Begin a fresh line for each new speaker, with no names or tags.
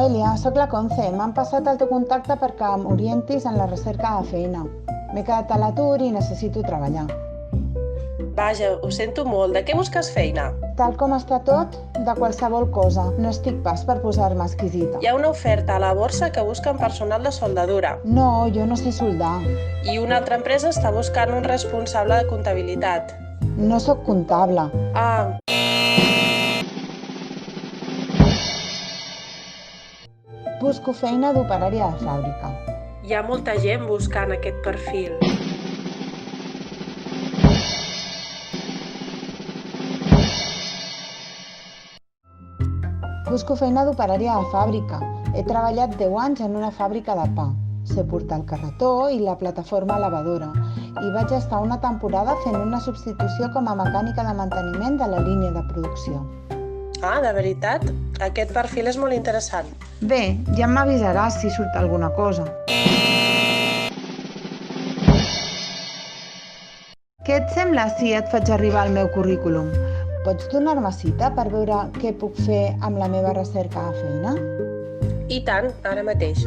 Noelia, sóc la Conce. M'han passat el teu contacte perquè m'orientis en la recerca de feina. M'he quedat a l'atur i necessito treballar.
Vaja, ho sento molt. De què busques feina?
Tal com està tot, de qualsevol cosa. No estic pas per posar-me exquisita.
Hi ha una oferta a la borsa que busquen personal de soldadura
No, jo no sé soldar.
i una altra empresa està buscant un responsable de comptabilitat.
No sóc comptable.
Ah,
Busco feina d'operària de fàbrica.
hi ha molta gent buscant aquest perfil.
Busco feina d'operària de fàbrica. He treballat 10 anys en una fàbrica de pa. Sé portar el carretó i la plataforma elevadora. I vaig estar una temporada fent una substitució com a mecànica de manteniment de la línia de producció.
Ah, de veritat? Aquest perfil és molt interessant.
Bé, ja m'avisaràs si surt alguna cosa. Què et sembla si et faig arribar el meu currículum? Pots donar-me cita per veure què puc fer amb la meva recerca de feina?
I tant, ara mateix.